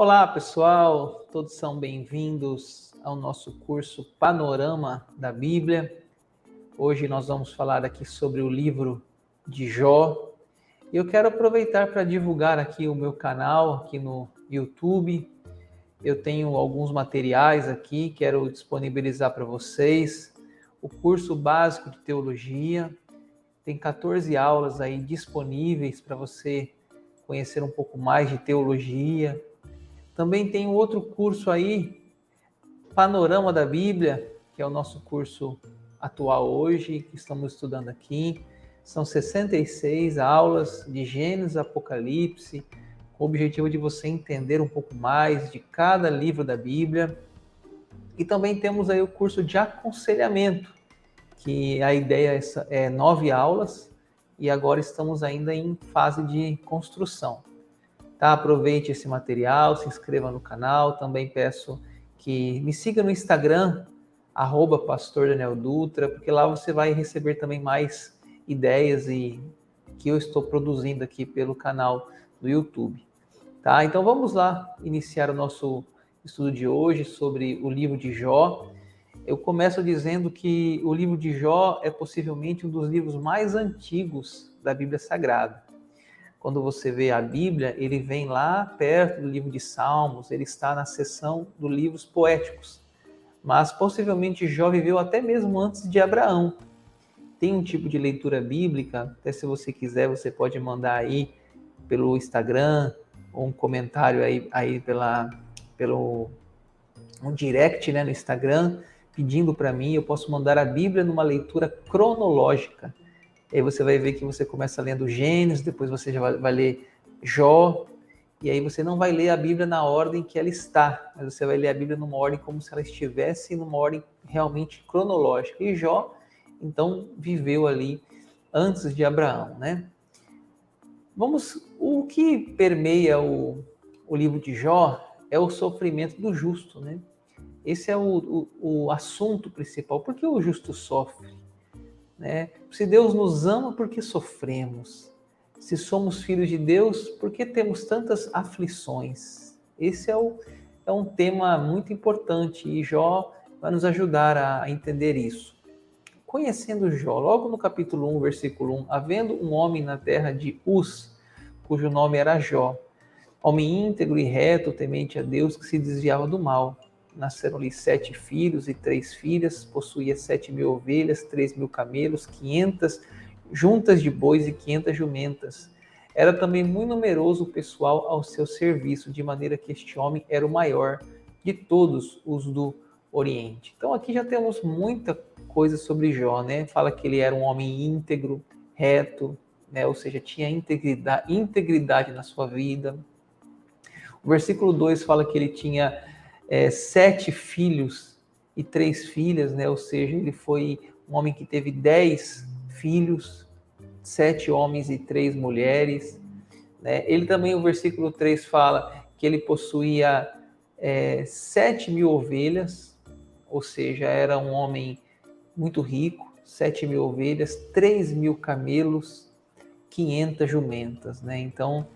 Olá, pessoal, todos são bem-vindos ao nosso curso Panorama da Bíblia. Hoje nós vamos falar aqui sobre o livro de Jó. Eu quero aproveitar para divulgar aqui o meu canal aqui no YouTube. Eu tenho alguns materiais aqui, quero disponibilizar para vocês. O curso básico de teologia, tem 14 aulas aí disponíveis para você conhecer um pouco mais de teologia. Também tem um outro curso aí, Panorama da Bíblia, que é o nosso curso atual hoje, que estamos estudando aqui. São 66 aulas de Gênesis, Apocalipse, com o objetivo de você entender um pouco mais de cada livro da Bíblia. E também temos aí o curso de aconselhamento, que a ideia é 9 aulas, e agora estamos ainda em fase de construção. Tá? Aproveite esse material, se inscreva no canal, também peço que me siga no Instagram, @pastor Daniel Dutra, porque lá você vai receber também mais ideias que eu estou produzindo aqui pelo canal do YouTube. Tá? Então vamos lá iniciar o nosso estudo de hoje sobre o livro de Jó. Eu começo dizendo que o livro de Jó é possivelmente um dos livros mais antigos da Bíblia Sagrada. Quando você vê a Bíblia, ele vem lá perto do livro de Salmos, ele está na seção dos livros poéticos. Mas possivelmente Jó viveu até mesmo antes de Abraão. Tem um tipo de leitura bíblica, até se você quiser, você pode mandar aí pelo Instagram, ou um comentário aí pelo um direct, né, no Instagram, pedindo para mim, eu posso mandar a Bíblia numa leitura cronológica. Aí você vai ver que você começa lendo Gênesis, depois você já vai ler Jó, e aí você não vai ler a Bíblia na ordem que ela está, mas você vai ler a Bíblia numa ordem como se ela estivesse numa ordem realmente cronológica. E Jó, então, viveu ali antes de Abraão, né? O que permeia o livro de Jó é o sofrimento do justo, né? Esse é o assunto principal. Por que o justo sofre? Né? Se Deus nos ama, por que sofremos? Se somos filhos de Deus, por que temos tantas aflições? Esse é um tema muito importante e Jó vai nos ajudar a entender isso. Conhecendo Jó, logo no capítulo 1, versículo 1, havendo um homem na terra de Uz, cujo nome era Jó, homem íntegro e reto, temente a Deus, que se desviava do mal. Nasceram-lhe 7 filhos e 3 filhas, possuía 7.000 ovelhas, 3.000 camelos, 500 juntas de bois e 500 jumentas. Era também muito numeroso o pessoal ao seu serviço, de maneira que este homem era o maior de todos os do Oriente. Então aqui já temos muita coisa sobre Jó, né? Fala que ele era um homem íntegro, reto, né? Ou seja, tinha integridade na sua vida. O versículo 2 fala que ele tinha 7 filhos e 3 filhas, né? Ou seja, ele foi um homem que teve 10 filhos, 7 homens e 3 mulheres. Né? Ele também, o versículo 3 fala que ele possuía 7.000 ovelhas, ou seja, era um homem muito rico, 7.000 ovelhas, 3.000 camelos, 500 jumentas, né? Então,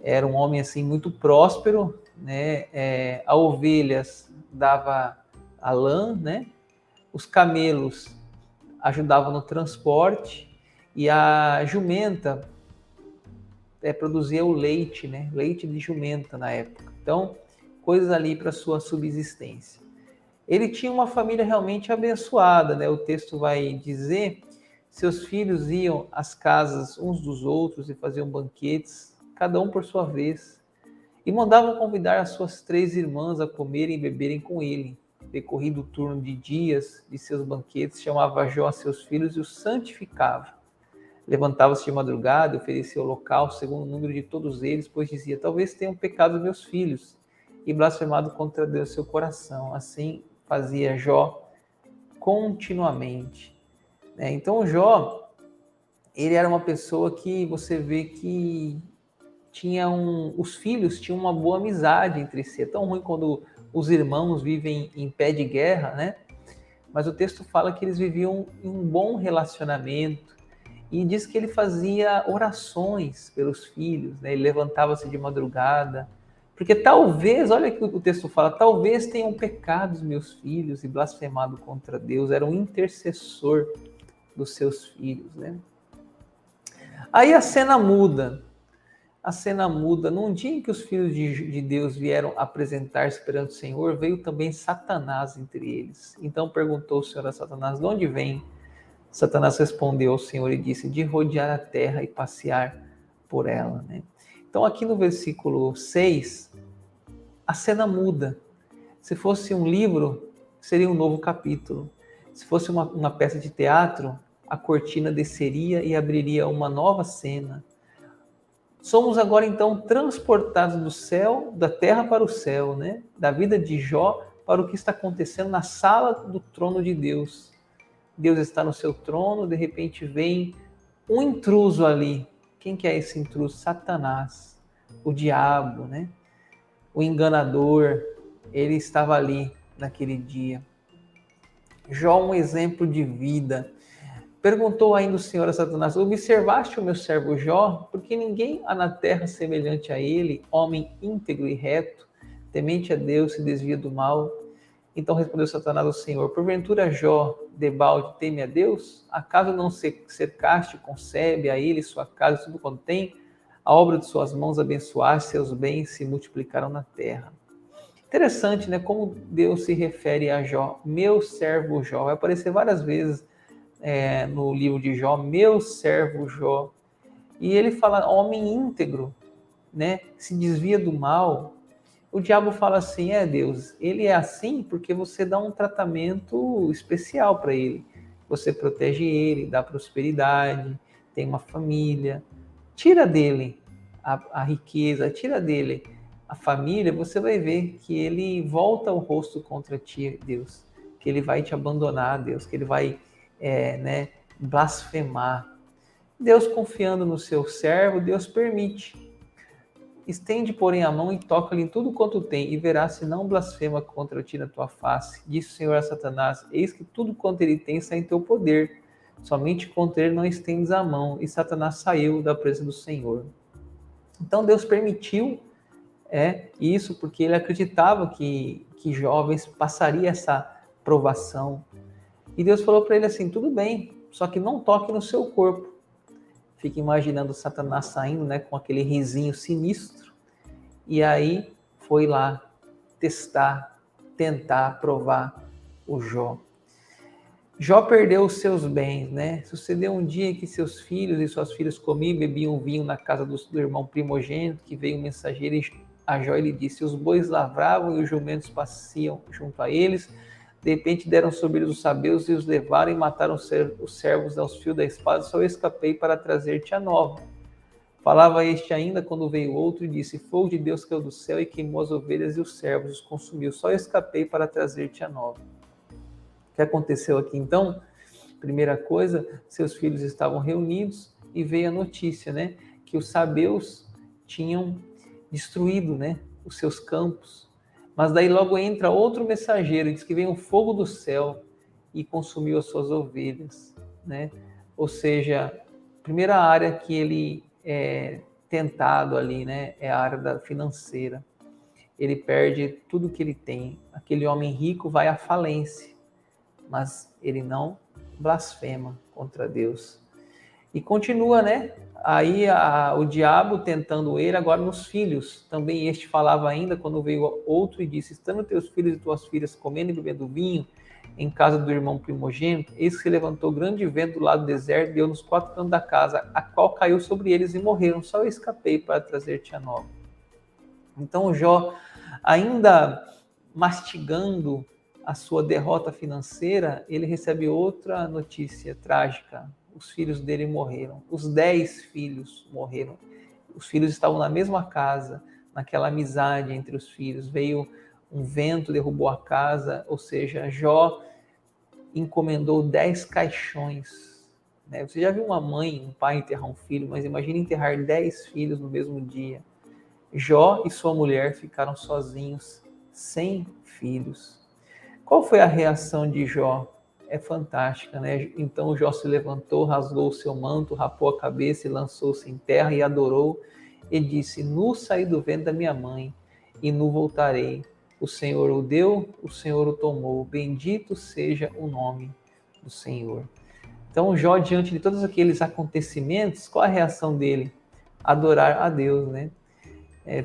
era um homem assim muito próspero, né? A ovelhas dava a lã, né? Os camelos ajudavam no transporte e a jumenta produzia o leite, né? Leite de jumenta na época. Então, coisas ali para sua subsistência. Ele tinha uma família realmente abençoada, né? O texto vai dizer: seus filhos iam às casas uns dos outros e faziam banquetes, cada um por sua vez, e mandavam convidar as suas 3 irmãs a comerem e beberem com ele. Decorrido o turno de dias de seus banquetes, chamava Jó a seus filhos e os santificava. Levantava-se de madrugada e oferecia holocausto segundo o número de todos eles, pois dizia: talvez tenham pecado meus filhos e blasfemado contra Deus seu coração. Assim fazia Jó continuamente. Então Jó, ele era uma pessoa que você vê que os filhos tinham uma boa amizade entre si. É tão ruim quando os irmãos vivem em pé de guerra, né? Mas o texto fala que eles viviam em um bom relacionamento e diz que ele fazia orações pelos filhos, né? Ele levantava-se de madrugada Porque talvez, olha o que o texto fala, talvez tenham pecado os meus filhos e blasfemado contra Deus, era um intercessor dos seus filhos, né? Aí a cena muda. A cena muda. Num dia em que os filhos de Deus vieram apresentar-se perante o Senhor, veio também Satanás entre eles. Então perguntou o Senhor a Satanás: de onde vem? Satanás respondeu ao Senhor e disse: de rodear a terra e passear por ela, né? Então aqui no versículo 6, a cena muda. Se fosse um livro, seria um novo capítulo. Se fosse uma peça de teatro, a cortina desceria e abriria uma nova cena. Somos agora então transportados do céu, da terra para o céu, né? Da vida de Jó para o que está acontecendo na sala do trono de Deus. Deus está no seu trono, de repente vem um intruso ali. Quem que é esse intruso? Satanás, o diabo, né? O enganador. Ele estava ali naquele dia. Jó, um exemplo de vida. Perguntou ainda o Senhor a Satanás: observaste o meu servo Jó? Porque ninguém há na terra semelhante a ele, homem íntegro e reto, temente a Deus, se desvia do mal. Então respondeu Satanás ao Senhor: porventura Jó, debalde, teme a Deus? Acaso não cercaste, concebe a ele sua casa, tudo quanto tem? A obra de suas mãos abençoaste, seus bens se multiplicaram na terra. Interessante, né? Como Deus se refere a Jó, meu servo Jó. Vai aparecer várias vezes no livro de Jó, meu servo Jó. E ele fala homem íntegro, né? Se desvia do mal. O diabo fala assim: Deus, ele é assim porque você dá um tratamento especial para ele. Você protege ele, dá prosperidade, tem uma família. Tira dele a riqueza, tira dele a família, você vai ver que ele volta o rosto contra ti, Deus. Que ele vai te abandonar, Deus. Que ele vai blasfemar. Deus, confiando no seu servo, Deus permite. Estende, porém, a mão e toca-lhe em tudo quanto tem, e verás se não blasfema contra ti na tua face. Disse o Senhor a Satanás: eis que tudo quanto ele tem está em teu poder, somente contra ele não estendes a mão. E Satanás saiu da presença do Senhor. Então Deus permitiu isso porque ele acreditava que jovens passaria essa provação. E Deus falou para ele assim: tudo bem, só que não toque no seu corpo. Fica imaginando Satanás saindo, né, com aquele risinho sinistro. E aí foi lá testar, tentar provar o Jó. Jó perdeu os seus bens, né? Sucedeu um dia que seus filhos e suas filhas comiam e bebiam vinho na casa do irmão primogênito, que veio um mensageiro a Jó e lhe disse: os bois lavravam e os jumentos passeavam junto a eles. De repente deram sobre eles os sabeus e os levaram e mataram os servos aos fios da espada. Só eu escapei para trazer-te a nova. Falava este ainda quando veio outro e disse: fogo de Deus caiu do céu e queimou as ovelhas e os servos, os consumiu. Só eu escapei para trazer-te a nova. O que aconteceu aqui então? Primeira coisa, seus filhos estavam reunidos e veio a notícia, né, que os sabeus tinham destruído, né, os seus campos. Mas daí logo entra outro mensageiro, diz que veio um fogo do céu e consumiu as suas ovelhas, né? Ou seja, a primeira área que ele é tentado ali, né, é a área da financeira. Ele perde tudo que ele tem. Aquele homem rico vai à falência, mas ele não blasfema contra Deus. E continua, né? Aí o diabo tentando ele agora nos filhos. Também este falava ainda quando veio outro e disse: estando teus filhos e tuas filhas comendo e bebendo vinho em casa do irmão primogênito, eis que se levantou grande vento do lado do deserto, deu nos 4 cantos da casa, a qual caiu sobre eles e morreram. Só eu escapei para trazer-te a nova. Então Jó, ainda mastigando a sua derrota financeira, ele recebe outra notícia trágica. Os filhos dele morreram. Os 10 filhos morreram. Os filhos estavam na mesma casa, naquela amizade entre os filhos. Veio um vento, derrubou a casa, ou seja, Jó encomendou 10 caixões. Né? Você já viu uma mãe, um pai enterrar um filho, mas imagine enterrar 10 filhos no mesmo dia. Jó e sua mulher ficaram sozinhos, sem filhos. Qual foi a reação de Jó? É fantástica, né? Então Jó se levantou, rasgou o seu manto, rapou a cabeça e lançou-se em terra e adorou. E disse: nu saí do ventre da minha mãe, e nu voltarei. O Senhor o deu, o Senhor o tomou. Bendito seja o nome do Senhor. Então, Jó, diante de todos aqueles acontecimentos, qual a reação dele? Adorar a Deus, né?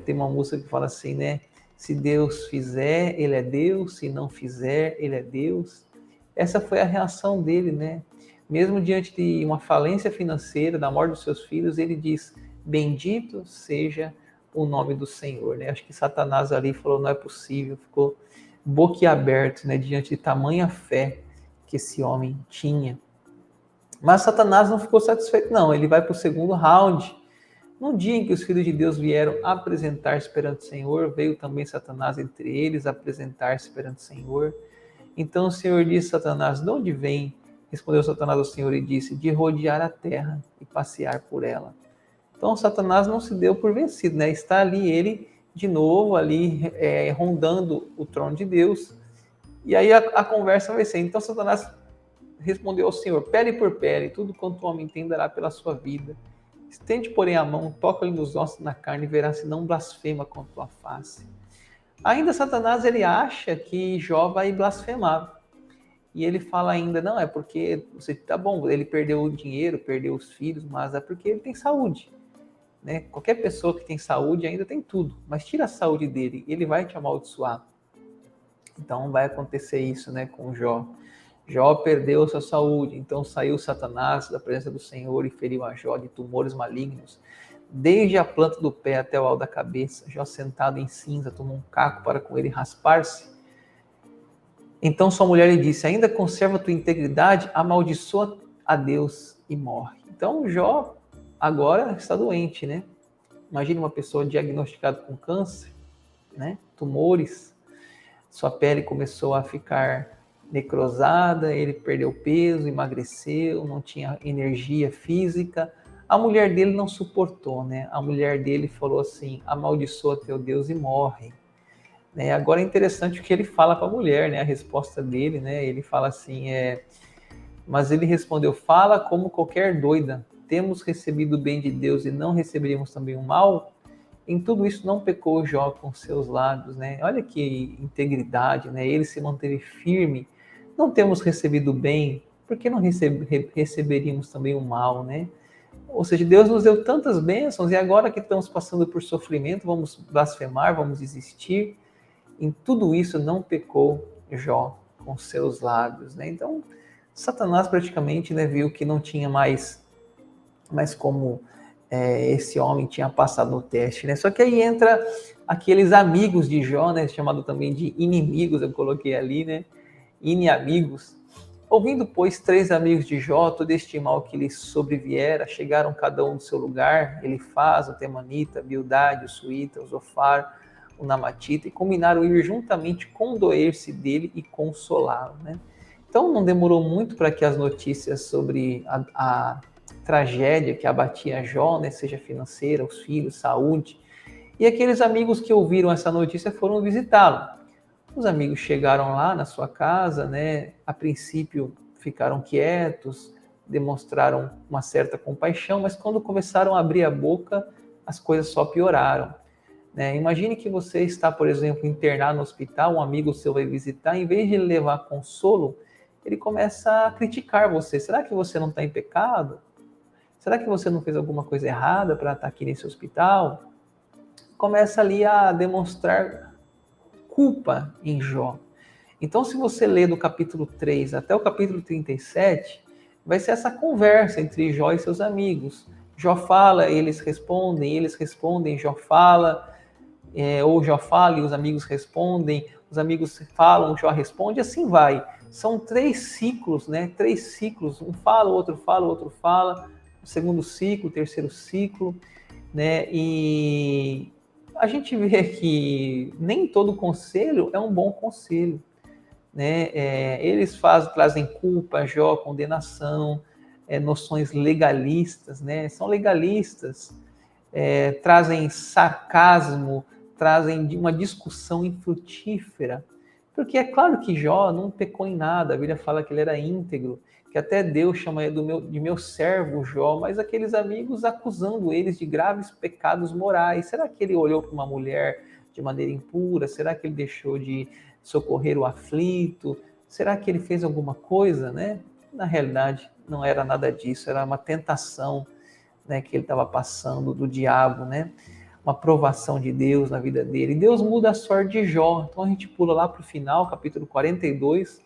Tem uma música que fala assim, né? Se Deus fizer, Ele é Deus. Se não fizer, Ele é Deus. Essa foi a reação dele, né? Mesmo diante de uma falência financeira, da morte dos seus filhos, ele diz, bendito seja o nome do Senhor, né? Acho que Satanás ali falou, não é possível, ficou boquiaberto, né? Diante de tamanha fé que esse homem tinha. Mas Satanás não ficou satisfeito, não. Ele vai para o segundo round. No dia em que os filhos de Deus vieram apresentar-se perante o Senhor, veio também Satanás entre eles apresentar-se perante o Senhor. Então o Senhor disse a Satanás, de onde vem? Respondeu Satanás ao Senhor e disse, de rodear a terra e passear por ela. Então Satanás não se deu por vencido, né? Está ali ele, de novo, ali rondando o trono de Deus. E aí a conversa vai ser, então Satanás respondeu ao Senhor, pele por pele, tudo quanto o homem tem dará pela sua vida. Estende, porém, a mão, toca-lhe nos ossos na carne e verá se não blasfema com a tua face. Ainda Satanás, ele acha que Jó vai blasfemar. E ele fala ainda, não, é porque, você tá bom, ele perdeu o dinheiro, perdeu os filhos, mas é porque ele tem saúde. Né? Qualquer pessoa que tem saúde ainda tem tudo, mas tira a saúde dele, ele vai te amaldiçoar. Então vai acontecer isso, né, com Jó. Jó perdeu sua saúde, então saiu Satanás da presença do Senhor e feriu a Jó de tumores malignos, desde a planta do pé até o alto da cabeça. Jó, sentado em cinza, tomou um caco para com ele raspar-se. Então sua mulher lhe disse, ainda conserva tua integridade, amaldiçoa a Deus e morre. Então Jó agora está doente, né? Imagine uma pessoa diagnosticada com câncer, né? Tumores, sua pele começou a ficar necrosada, ele perdeu peso, emagreceu, não tinha energia física. A mulher dele não suportou, né? A mulher dele falou assim, amaldiçoa teu Deus e morre. Né? Agora é interessante o que ele fala para a mulher, né? A resposta dele, né? Ele fala assim, mas ele respondeu, fala como qualquer doida, temos recebido o bem de Deus e não receberíamos também o mal? Em tudo isso não pecou Jó com seus lábios, né? Olha que integridade, né? Ele se manteve firme. Não temos recebido o bem, por que não receberíamos também o mal, né? Ou seja, Deus nos deu tantas bênçãos e agora que estamos passando por sofrimento, vamos blasfemar, vamos desistir. Em tudo isso não pecou Jó com seus lábios, né? Então, Satanás praticamente, né, viu que não tinha mais como esse homem tinha passado no teste, né? Só que aí entra aqueles amigos de Jó, né, chamado também de inimigos, eu coloquei ali, né? Inimigos. Ouvindo, pois, 3 amigos de Jó, todo este mal que lhes sobreviera, chegaram cada um do seu lugar, Elifaz, o Temanita, Bildade, o Suíta, o Zofar, o Namatita, e combinaram ir juntamente condoer-se dele e consolá-lo, né? Então não demorou muito para que as notícias sobre a tragédia que abatia Jó, né, seja financeira, os filhos, saúde, e aqueles amigos que ouviram essa notícia foram visitá-lo. Os amigos chegaram lá na sua casa, né, a princípio ficaram quietos, demonstraram uma certa compaixão, mas quando começaram a abrir a boca, as coisas só pioraram. Né? Imagine que você está, por exemplo, internado no hospital, um amigo seu vai visitar, em vez de ele levar consolo, ele começa a criticar você. Será que você não está em pecado? Será que você não fez alguma coisa errada para estar aqui nesse hospital? Começa ali a demonstrar culpa em Jó. Então, se você ler do capítulo 3 até o capítulo 37, vai ser essa conversa entre Jó e seus amigos. Jó fala, eles respondem, Jó fala, ou Jó fala e os amigos falam, Jó responde, e assim vai. São 3 ciclos, né? 3 ciclos, um fala, o outro fala, o segundo ciclo, o terceiro ciclo, né? E a gente vê que nem todo conselho é um bom conselho, né? Eles trazem culpa, Jó, condenação, noções legalistas, né? São legalistas, trazem sarcasmo, trazem uma discussão infrutífera, porque é claro que Jó não pecou em nada, a Bíblia fala que ele era íntegro, que até Deus chama ele de meu servo Jó, mas aqueles amigos acusando eles de graves pecados morais. Será que ele olhou para uma mulher de maneira impura? Será que ele deixou de socorrer o aflito? Será que ele fez alguma coisa, né? Na realidade, não era nada disso, era uma tentação, né, que ele estava passando do diabo, né? Uma provação de Deus na vida dele. E Deus muda a sorte de Jó. Então a gente pula lá para o final, capítulo 42.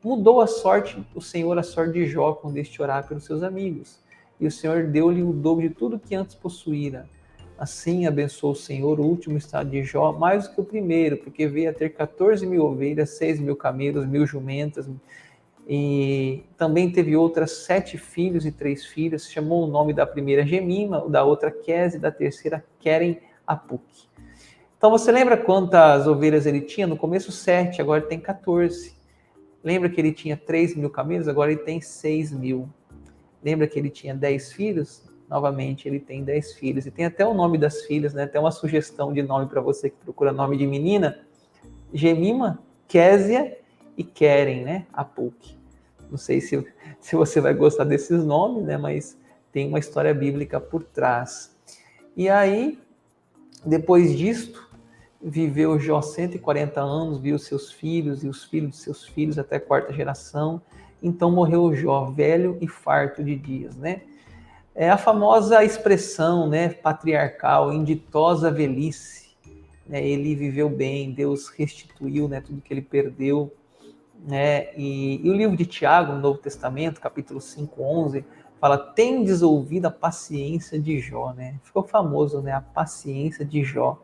Mudou a sorte, o Senhor, a sorte de Jó, quando este orar pelos seus amigos. E o Senhor deu-lhe o dobro de tudo que antes possuíra. Assim abençoou o Senhor o último estado de Jó, mais do que o primeiro, porque veio a ter 14.000 ovelhas, 6.000 camelos, 1.000 jumentas, e também teve outras 7 filhos e 3 filhas. Chamou o nome da primeira Gemima, da outra Queze, e da terceira Queren Apuk. Então você lembra quantas ovelhas ele tinha? No começo 7, agora ele tem 14. Lembra que ele tinha 3.000 camelos? Agora ele tem 6.000. Lembra que ele tinha 10 filhos? Novamente ele tem 10 filhos. E tem até o nome das filhas, né? Até uma sugestão de nome para você que procura nome de menina. Gemima, Késia e Queren, né? Apuk. Não sei se você vai gostar desses nomes, né? Mas tem uma história bíblica por trás. E aí, depois disto, viveu Jó 140 anos, viu seus filhos e os filhos de seus filhos até a 4ª geração. Então morreu Jó, velho e farto de dias, né? É a famosa expressão, né, patriarcal, inditosa velhice. Né? Ele viveu bem, Deus restituiu, né, tudo que ele perdeu. Né? E o livro de Tiago, no Novo Testamento, capítulo 5:11, fala: tendes ouvido a paciência de Jó, né? Ficou famoso, né? A paciência de Jó.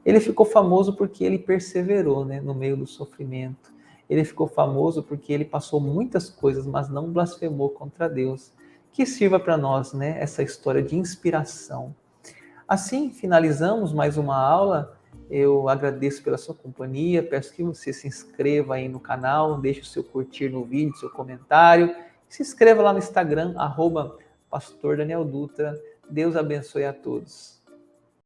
Ele ficou famoso porque ele perseverou, né? No meio do sofrimento. Ele ficou famoso porque ele passou muitas coisas, mas não blasfemou contra Deus. Que sirva para nós, né? Essa história de inspiração. Assim, finalizamos mais uma aula. Eu agradeço pela sua companhia, peço que você se inscreva aí no canal, deixe o seu curtir no vídeo, seu comentário, se inscreva lá no Instagram, @Pastor Daniel Dutra. Deus abençoe a todos.